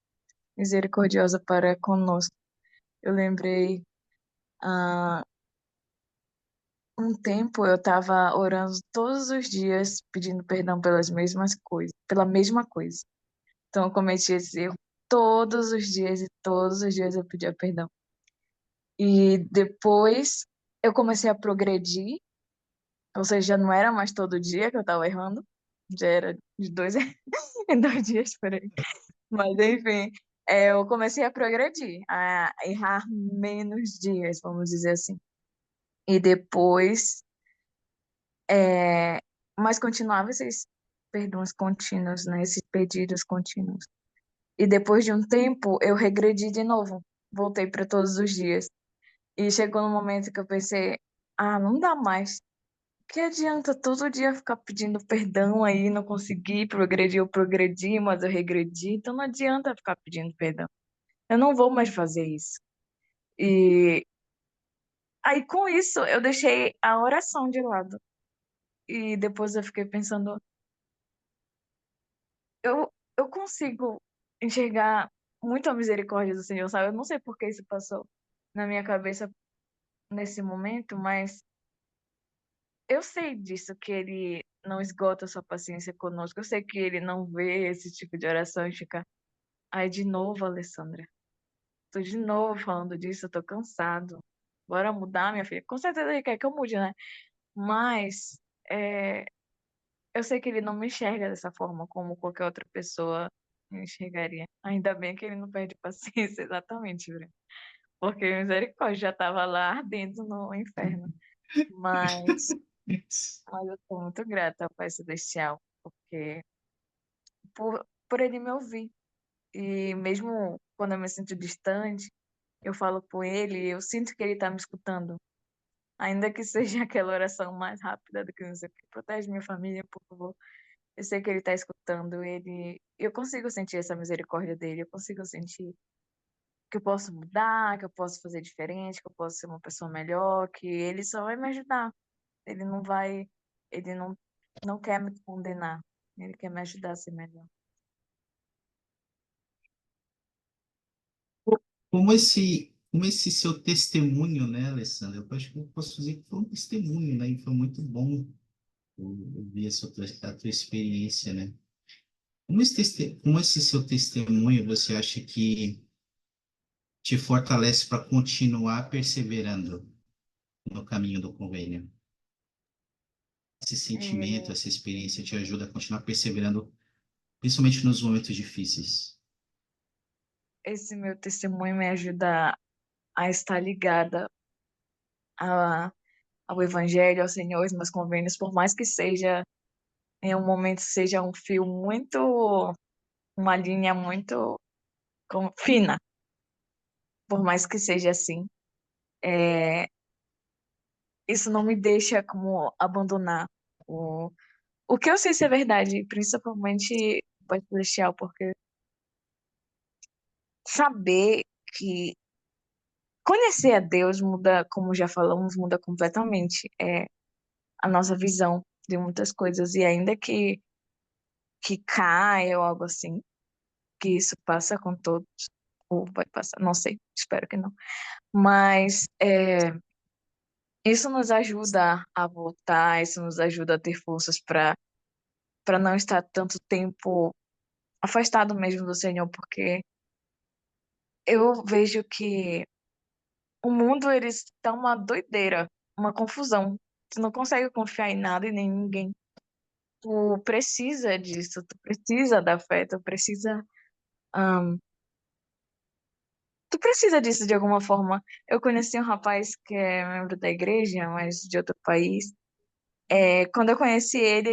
misericordiosa para conosco. Eu lembrei, ah, um tempo eu estava orando todos os dias, pedindo perdão pelas mesmas coisas, pela mesma coisa. Então eu cometi esse erro todos os dias e todos os dias eu pedia perdão. E depois eu comecei a progredir, ou seja, não era mais todo dia que eu estava errando, já era de dois em 2 dias, peraí. Mas enfim, eu comecei a progredir, a errar menos dias, vamos dizer assim. E depois, mas continuava esses perdões contínuos, né? Esses pedidos contínuos. E depois de um tempo, eu regredi de novo. Voltei para todos os dias. E chegou no momento que eu pensei, não dá mais. Que adianta todo dia ficar pedindo perdão aí, não consegui progredir, eu progredi, mas eu regredi. Então não adianta ficar pedindo perdão. Eu não vou mais fazer isso. E aí com isso eu deixei a oração de lado. E depois eu fiquei pensando, eu consigo enxergar muito a misericórdia do Senhor, sabe? Eu não sei por que isso passou na minha cabeça nesse momento, mas eu sei disso, que Ele não esgota a sua paciência conosco. Eu sei que Ele não vê esse tipo de oração e fica, ai, de novo, Alessandra. Tô de novo falando disso, eu tô cansado. Bora mudar, minha filha. Com certeza Ele quer que eu mude, né? Mas é, eu sei que Ele não me enxerga dessa forma como qualquer outra pessoa me enxergaria. Ainda bem que Ele não perde paciência, exatamente, Bruno. Porque misericórdia já estava lá ardendo no inferno. Mas, mas eu estou muito grata ao Pai Celestial, porque por ele me ouvir. E mesmo quando eu me sinto distante, eu falo com ele, eu sinto que ele está me escutando. Ainda que seja aquela oração mais rápida do que não sei o que, protege minha família, por favor. Eu sei que ele está escutando, eu consigo sentir essa misericórdia dele, eu consigo sentir que eu posso mudar, que eu posso fazer diferente, que eu posso ser uma pessoa melhor, que ele só vai me ajudar. Ele não vai, ele não quer me condenar, ele quer me ajudar a ser melhor. Como esse seu testemunho, né, Alessandra? Eu acho que eu posso dizer que foi um testemunho, né? E foi muito bom ouvir a tua experiência, né? Como esse seu testemunho você acha que te fortalece para continuar perseverando no caminho do convênio? Esse sentimento, É, essa experiência te ajuda a continuar perseverando, principalmente nos momentos difíceis. esse meu testemunho me ajuda a estar ligada a, ao Evangelho, ao Senhor, aos meus convênios, por mais que seja, em um momento, seja um fio muito, uma linha muito fina, por mais que seja assim. É, isso não me deixa como abandonar o que eu sei ser verdade, principalmente o Pai Celestial, porque saber que conhecer a Deus muda, como já falamos, muda completamente a nossa visão de muitas coisas. E ainda que caia ou algo assim, que isso passa com todos, ou vai passar, não sei. espero que não. Mas isso nos ajuda a voltar, isso nos ajuda a ter forças para não estar tanto tempo afastado mesmo do Senhor, porque eu vejo que o mundo ele está uma doideira, uma confusão. Tu não consegue confiar em nada e nem em ninguém. Tu precisa disso, tu precisa da fé, tu precisa disso de alguma forma. Eu conheci um rapaz que é membro da igreja, mas de outro país. Quando eu conheci ele,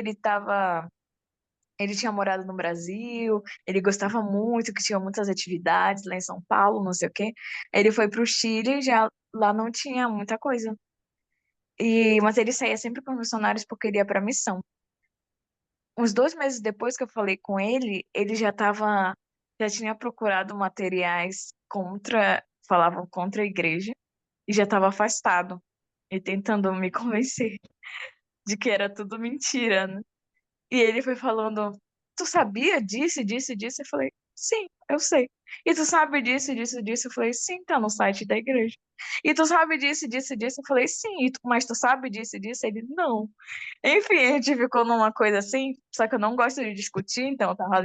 ele tinha morado no Brasil, ele gostava muito, que tinha muitas atividades lá em São Paulo, não sei o quê. Ele foi para o Chile, já lá não tinha muita coisa. Mas ele saía sempre com missionários porque ele ia para missão. Uns 2 meses depois que eu falei com ele, ele já tinha procurado materiais falavam contra a igreja, e já estava afastado, e tentando me convencer de que era tudo mentira, né? E ele foi falando, tu sabia disso, disso, disso? Eu falei, sim, eu sei. E tu sabe disso, disso, disso? Eu falei, sim, tá no site da igreja. E tu sabe disso, disso, disso? Eu falei, sim, mas tu sabe disso, disso? Ele, não. Enfim, a gente ficou numa coisa assim, só que eu não gosto de discutir, então eu tava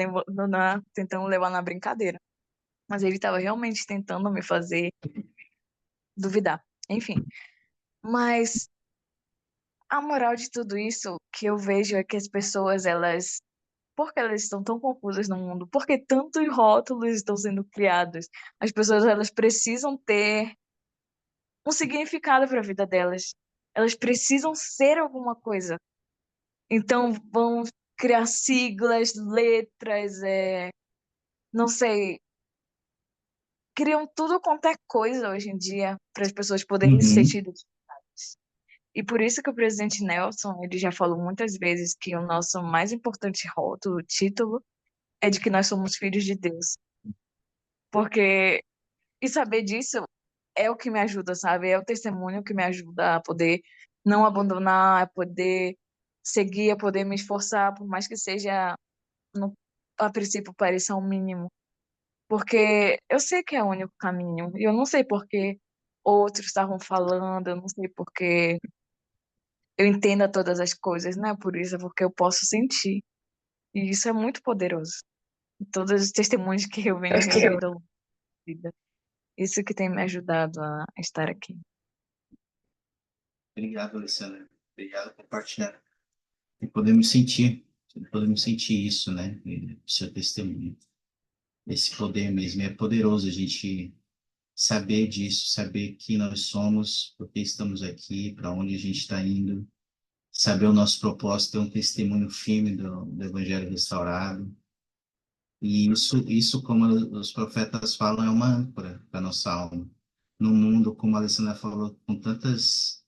tentando levar na brincadeira. Mas ele tava realmente tentando me fazer duvidar. Enfim, mas a moral de tudo isso que eu vejo é que as pessoas, por que elas estão tão confusas no mundo? Porque tantos rótulos estão sendo criados. As pessoas, elas precisam ter um significado para a vida delas. Elas precisam ser alguma coisa. Então, vão criar siglas, letras, não sei, criam tudo quanto é coisa hoje em dia para as pessoas poderem se Uhum. sentir identificadas. E por isso que o presidente Nelson, ele já falou muitas vezes que o nosso mais importante rótulo, título, é de que nós somos filhos de Deus. Porque, e saber disso é o que me ajuda, sabe? É o testemunho que me ajuda a poder não abandonar, a poder seguir, a poder me esforçar, por mais que seja, no, a princípio, pareça um mínimo. Porque eu sei que é o único caminho, e eu não sei porque outros estavam falando, eu não sei porque eu entenda todas as coisas, não é por isso, é porque eu posso sentir. E isso é muito poderoso. E todos os testemunhos que eu venho revendo ao longo da vida. Isso que tem me ajudado a estar aqui. Obrigado, Alessandra. Obrigado por compartilhar. E podemos sentir isso, né? Seu testemunho. Esse poder mesmo. É poderoso a gente saber disso, saber quem nós somos, por que estamos aqui, para onde a gente está indo, saber o nosso propósito, ter um testemunho firme do Evangelho restaurado. E isso, como os profetas falam, é uma âncora para nossa alma. No mundo, como a Alessandra falou, com tantas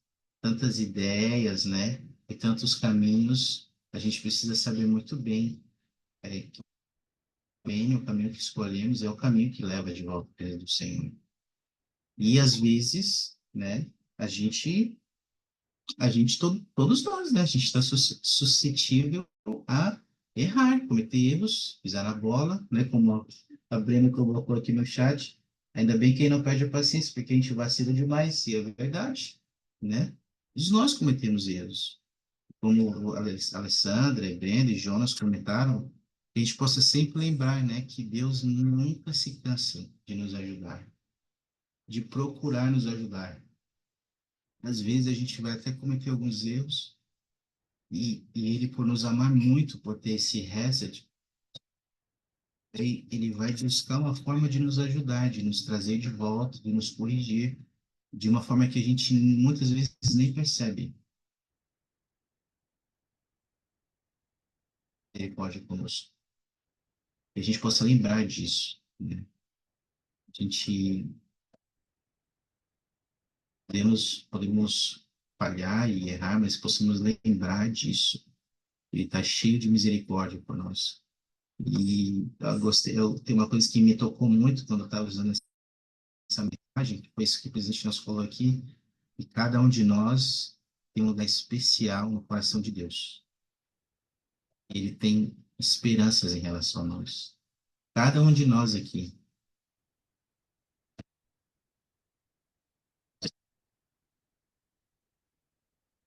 ideias, né? E tantos caminhos, a gente precisa saber muito bem que o caminho que escolhemos é o caminho que leva de volta para do Senhor. E às vezes, né? Todos nós, né? A gente está suscetível a errar, cometer erros, pisar na bola, né? Como a Brena colocou aqui no chat. Ainda bem que aí não perde a paciência, porque a gente vacila demais, e é verdade, né? Todos nós cometemos erros. Como a Alessandra, e Brenda e Jonas comentaram, que a gente possa sempre lembrar, né? Que Deus nunca se cansa de nos ajudar, de procurar nos ajudar. Às vezes a gente vai até cometer alguns erros, e ele, por nos amar muito, por ter esse reset, ele vai buscar uma forma de nos ajudar, de nos trazer de volta, de nos corrigir, de uma forma que a gente muitas vezes nem percebe. Ele pode conosco. Que a gente possa lembrar disso, né? A gente podemos falhar e errar, mas possamos lembrar disso. Ele está cheio de misericórdia por nós. E tem uma coisa que me tocou muito quando eu estava usando essa mensagem, que foi isso que o presidente nos falou aqui, e cada um de nós tem um lugar especial no coração de Deus. Ele tem esperanças em relação a nós. Cada um de nós aqui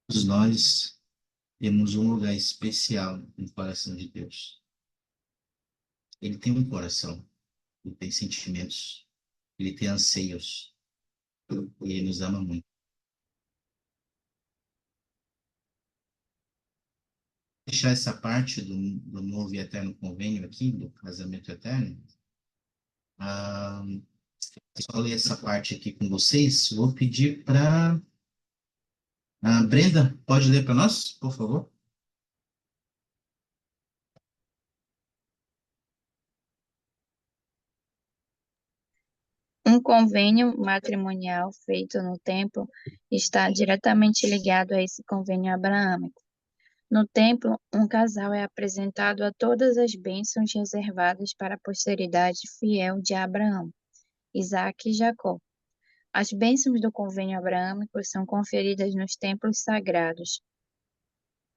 Todos nós temos um lugar especial no coração de Deus. Ele tem um coração, ele tem sentimentos, ele tem anseios, e ele nos ama muito. Deixar essa parte do novo e eterno convênio aqui, do casamento eterno, ah, só ler essa parte aqui com vocês. Vou pedir para a Brenda, pode ler para nós, por favor? Um convênio matrimonial feito no templo está diretamente ligado a esse convênio abraâmico. No templo, um casal é apresentado a todas as bênçãos reservadas para a posteridade fiel de Abraão, Isaque e Jacó. As bênçãos do convênio abraâmico são conferidas nos templos sagrados.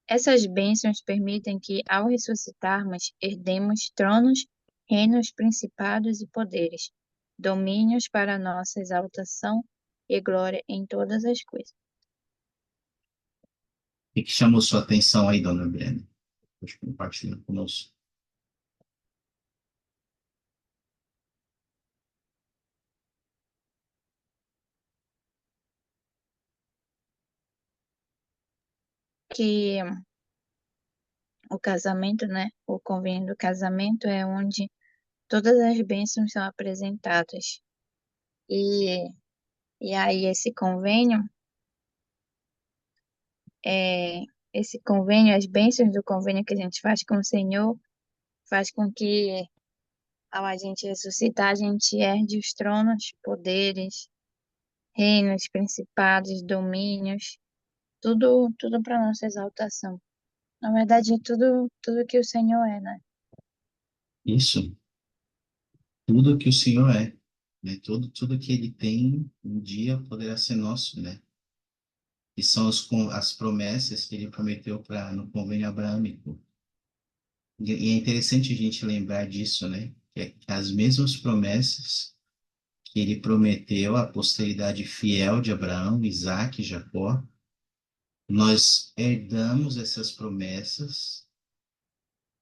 Essas bênçãos permitem que, ao ressuscitarmos, herdemos tronos, reinos, principados e poderes, domínios para nossa exaltação e glória em todas as coisas. O que chamou sua atenção aí, dona Brenda? Pode compartilhar conosco. Que o casamento, né? O convênio do casamento é onde todas as bênçãos são apresentadas. E, e aí é, esse convênio, as bênçãos do convênio que a gente faz com o Senhor, faz com que ao a gente ressuscitar, a gente herde os tronos, poderes, reinos, principados, domínios, tudo para nossa exaltação. Na verdade, é tudo que o Senhor é, né? Isso, tudo que o Senhor é, né? Tudo que ele tem, um dia poderá ser nosso, né? E são as promessas que ele prometeu no convênio abraâmico. E é interessante a gente lembrar disso, né? Que as mesmas promessas que ele prometeu à posteridade fiel de Abraão, Isaque e Jacó, nós herdamos essas promessas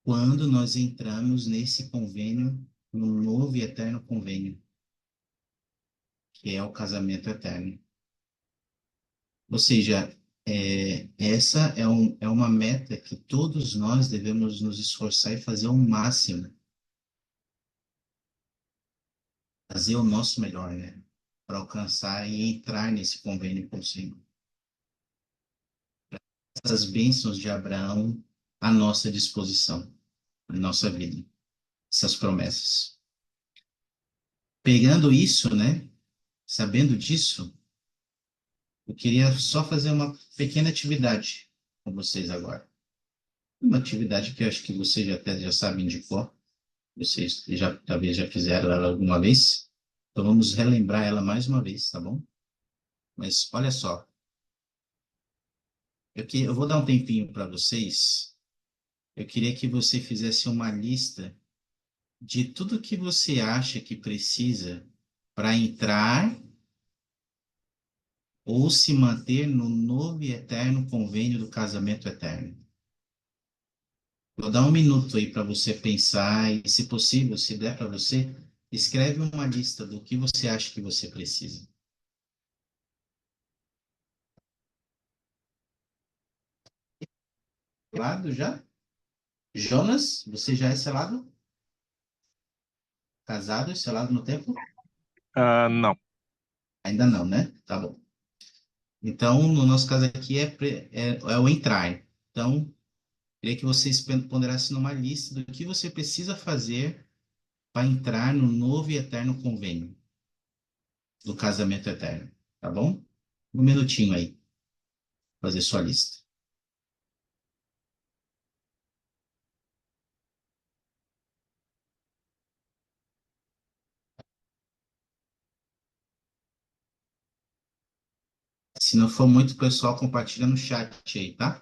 quando nós entramos nesse convênio, no novo e eterno convênio, que é o casamento eterno. Ou seja, essa é uma meta que todos nós devemos nos esforçar e fazer o máximo, fazer o nosso melhor, né? Para alcançar e entrar nesse convênio com o Senhor. Essas bênçãos de Abraão à nossa disposição, na nossa vida, essas promessas. Pegando isso, né? Sabendo disso, eu queria só fazer uma pequena atividade com vocês agora. Uma atividade que eu acho que vocês até já sabem de cor. Vocês talvez já fizeram ela alguma vez. Então vamos relembrar ela mais uma vez, tá bom? Mas olha só, eu vou dar um tempinho para vocês. Eu queria que você fizesse uma lista de tudo que você acha que precisa para entrar ou se manter no novo e eterno convênio do casamento eterno. Vou dar um minuto aí para você pensar e, se possível, se der para você, escreve uma lista do que você acha que você precisa. Selado já? Jonas, você já é selado? Casado e selado no tempo? Não. Ainda não, né? Tá bom. Então, no nosso caso aqui é o entrar. Então, queria que vocês ponderassem numa lista do que você precisa fazer para entrar no novo e eterno convênio do casamento eterno. Tá bom? Um minutinho aí, fazer sua lista. Se não for muito, pessoal, compartilha no chat aí, tá?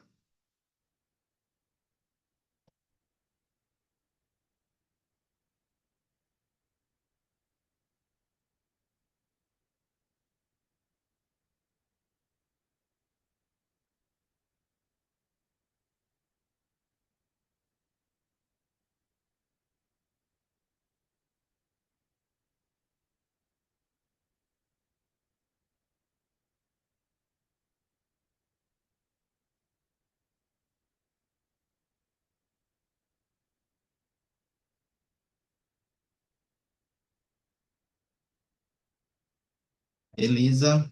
Beleza.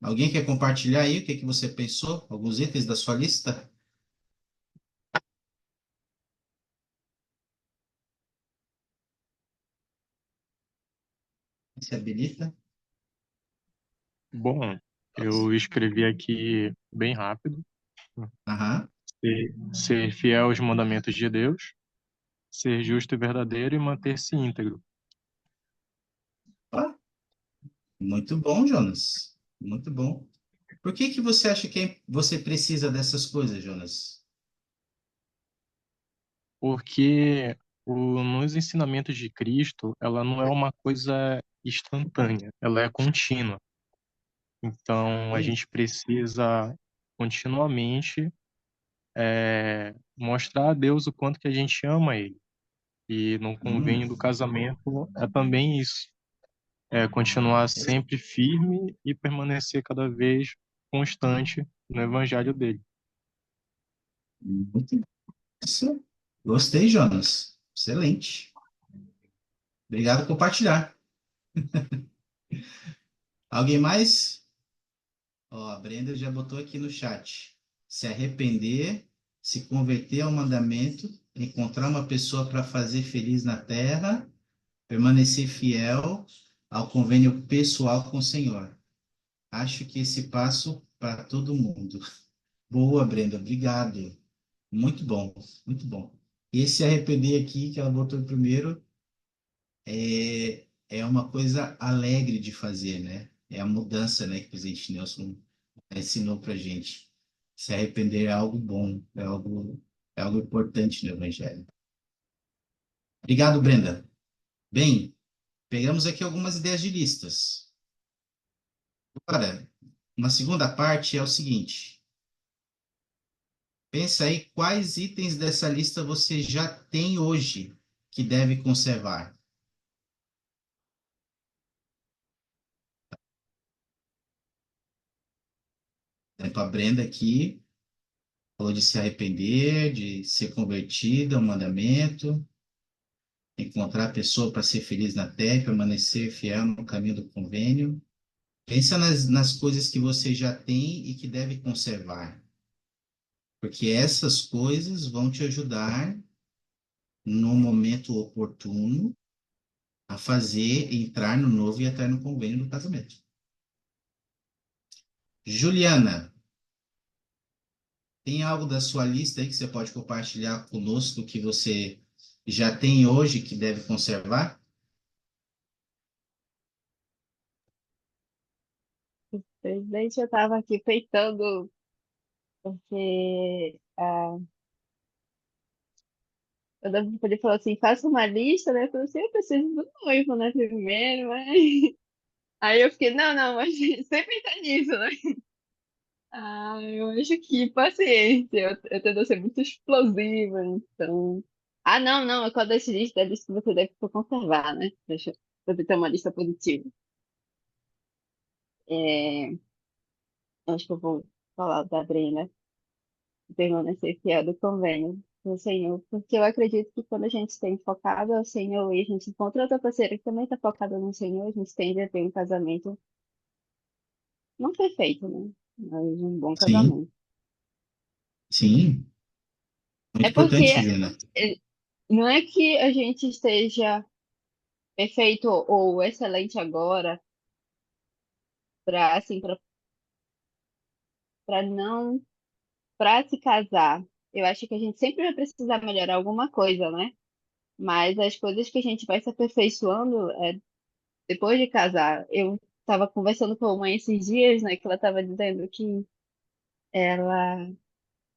Alguém quer compartilhar aí o que que você pensou? Alguns itens da sua lista? Se habilita? Bom, eu escrevi aqui bem rápido. Aham. Ser fiel aos mandamentos de Deus, ser justo e verdadeiro e manter-se íntegro. Ó, muito bom, Jonas. Muito bom. Por que que você acha que você precisa dessas coisas, Jonas? Porque nos ensinamentos de Cristo, ela não é uma coisa instantânea, ela é contínua. Então, a Oi? gente precisa continuamente mostrar a Deus o quanto que a gente ama Ele. E no convênio do Hum, casamento é também isso. É continuar sempre firme e permanecer cada vez constante no evangelho dele. muito isso. Gostei, Jonas. Excelente. Obrigado por compartilhar. Alguém mais? Ó, a Brenda já botou aqui no chat. Se arrepender, se converter ao mandamento, encontrar uma pessoa para fazer feliz na terra, permanecer fiel ao convênio pessoal com o Senhor. Acho que esse passo para todo mundo. Boa, Brenda, obrigado. Muito bom, muito bom. Esse arrepender aqui que ela botou primeiro é uma coisa alegre de fazer, né? É a mudança, né, que o presidente Nelson ensinou para gente. Se arrepender é algo bom, é algo importante no Evangelho. Obrigado, Brenda. Bem, pegamos aqui algumas ideias de listas. Agora, uma segunda parte é o seguinte: pensa aí quais itens dessa lista você já tem hoje que deve conservar. Por exemplo, a Brenda aqui falou de se arrepender, de ser convertida ao mandamento, encontrar a pessoa para ser feliz na terra e permanecer fiel no caminho do convênio. Pensa nas coisas que você já tem e que deve conservar, porque essas coisas vão te ajudar no momento oportuno a fazer entrar no novo e eterno convênio do casamento. Juliana, tem algo da sua lista aí que você pode compartilhar conosco que você já tem hoje que deve conservar? Presidente, eu estava aqui peitando, porque ele falou assim, faça uma lista, né? Eu falei assim, eu preciso do noivo, né, primeiro, mas... Aí eu fiquei, não, não, mas sem pensar nisso, né? Ah, eu acho que paciência, eu tendo a ser muito explosiva, então... Ah, não, não, é qual das listas que você deve conservar, né? Deixa eu ter uma lista positiva. É, acho que eu vou falar da Brena, permanecer fiel do convênio do Senhor, porque eu acredito que quando a gente tem focado ao Senhor e a gente encontra outra parceira que também está focada no Senhor, a gente tende a ter um casamento não perfeito, né? Mas um bom Sim, casamento. sim, É muito porque importante, Juliana. eh, não é que a gente esteja perfeito ou excelente agora para assim, para não para se casar. Eu acho que a gente sempre vai precisar melhorar alguma coisa, né? Mas as coisas que a gente vai se aperfeiçoando depois de casar. Eu estava conversando com a mãe esses dias, né, que ela estava dizendo que ela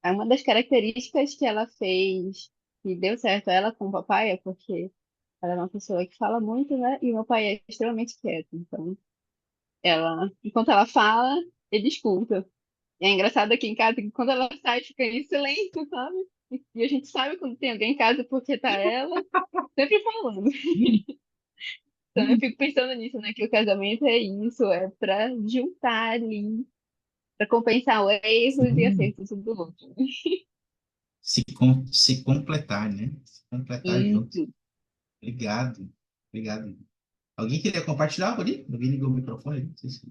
é uma das características que ela fez que deu certo ela com o papai é porque ela é uma pessoa que fala muito, né? E o meu pai é extremamente quieto. Então, enquanto ela fala, ele escuta. E é engraçado aqui em casa que quando ela sai, fica em silêncio, sabe? E a gente sabe quando tem alguém em casa porque tá ela sempre falando. Então eu fico pensando nisso, né? Que o casamento é isso, é pra juntar ali, pra compensar os erros e Sim, acertos um do outro. se completar, né? Se completar junto. Isso. Obrigado, obrigado. Alguém queria compartilhar algo ali? Alguém ligou o microfone? Não sei se...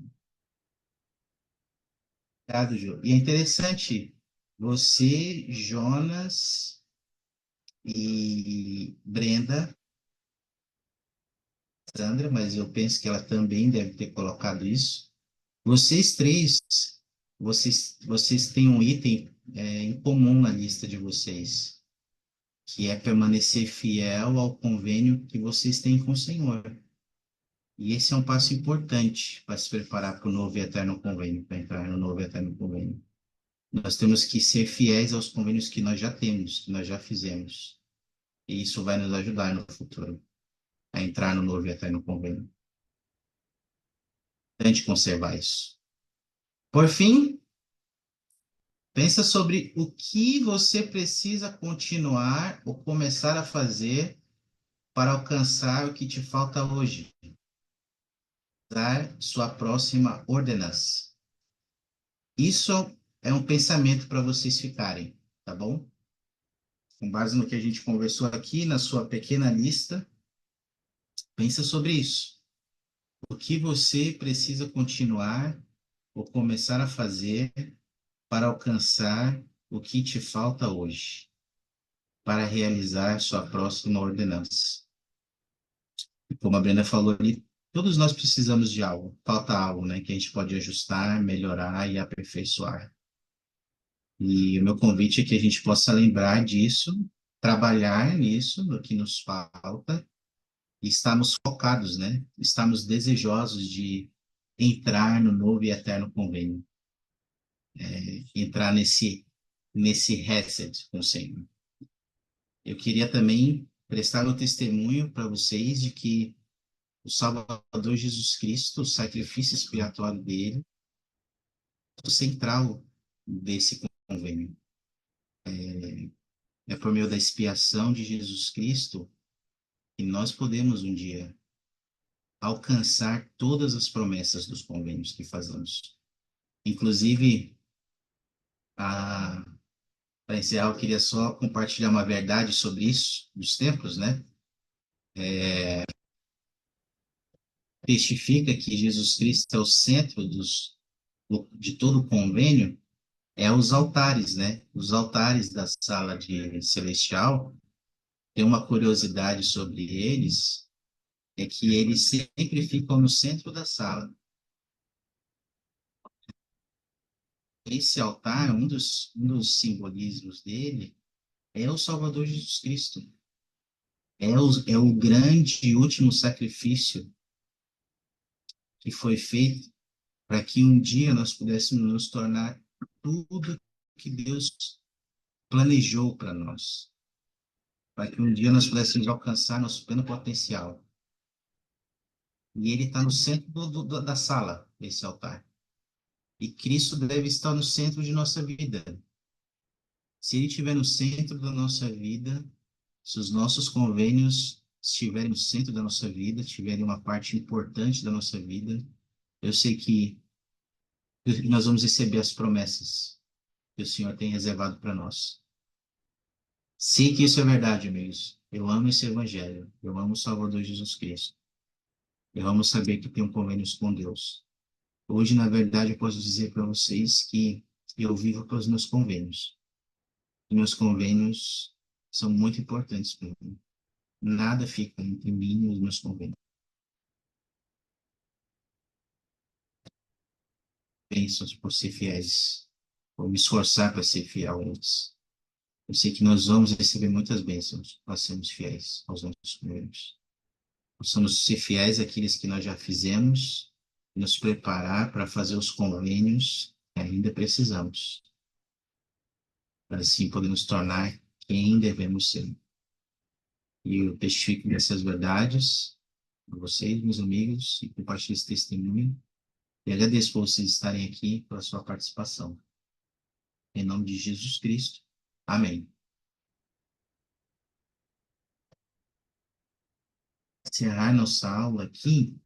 Obrigado, Ju. E é interessante, você, Jonas e Brenda, Sandra, mas eu penso que ela também deve ter colocado isso. Vocês três, vocês têm um item em comum na lista de vocês, que é permanecer fiel ao convênio que vocês têm com o Senhor. E esse é um passo importante para se preparar para o novo e eterno convênio, para entrar no novo e eterno convênio. Nós temos que ser fiéis aos convênios que nós já temos, que nós já fizemos. E isso vai nos ajudar no futuro a entrar no novo e eterno convênio. Tente conservar isso. Por fim, pensa sobre o que você precisa continuar ou começar a fazer para alcançar o que te falta hoje. Dar sua próxima ordenança. Isso é um pensamento para vocês ficarem, tá bom? Com base no que a gente conversou aqui, na sua pequena lista, pensa sobre isso. O que você precisa continuar ou começar a fazer para alcançar o que te falta hoje, para realizar sua próxima ordenança. E como a Brenda falou ali, todos nós precisamos de algo, falta algo, né, que a gente pode ajustar, melhorar e aperfeiçoar. E o meu convite é que a gente possa lembrar disso, trabalhar nisso, no que nos falta, e estarmos focados, né? Estamos desejosos de entrar no novo e eterno convênio, entrar nesse reset com o Senhor. Eu queria também prestar o testemunho para vocês de que o Salvador Jesus Cristo, o sacrifício expiatório dele, é o central desse convênio. É por meio da expiação de Jesus Cristo que nós podemos um dia alcançar todas as promessas dos convênios que fazemos. Inclusive, para encerrar, eu queria só compartilhar uma verdade sobre isso, dos templos, né? Testifica que Jesus Cristo é o centro de todo o convênio, é os altares, né? Os altares da sala de celestial, tem uma curiosidade sobre eles, é que eles sempre ficam no centro da sala. Esse altar, um dos simbolismos dele, é o Salvador Jesus Cristo. É o grande e último sacrifício que foi feito para que um dia nós pudéssemos nos tornar tudo que Deus planejou para nós. Para que um dia nós pudéssemos alcançar nosso pleno potencial. E ele está no centro da sala, esse altar. E Cristo deve estar no centro de nossa vida. Se ele estiver no centro da nossa vida, se os nossos convênios estiverem no centro da nossa vida, tiverem uma parte importante da nossa vida, eu sei que nós vamos receber as promessas que o Senhor tem reservado para nós. Sei que isso é verdade, amigos. Eu amo esse evangelho. Eu amo o Salvador Jesus Cristo. Eu amo saber que tenho convênios com Deus. Hoje, na verdade, eu posso dizer para vocês que eu vivo para os meus convênios. E meus convênios são muito importantes para mim. Nada fica entre mim e os meus convênios. Bênçãos por ser fiéis. Vou me esforçar para ser fiel a eles. Eu sei que nós vamos receber muitas bênçãos para sermos fiéis aos nossos convênios. Possamos ser fiéis àqueles que nós já fizemos e nos preparar para fazer os convênios que ainda precisamos, para assim poder nos tornar quem devemos ser. E eu testifico dessas verdades a vocês, meus amigos, e compartilho esse testemunho. E agradeço por vocês estarem aqui, pela sua participação. Em nome de Jesus Cristo. Amém. Encerrar nossa aula aqui.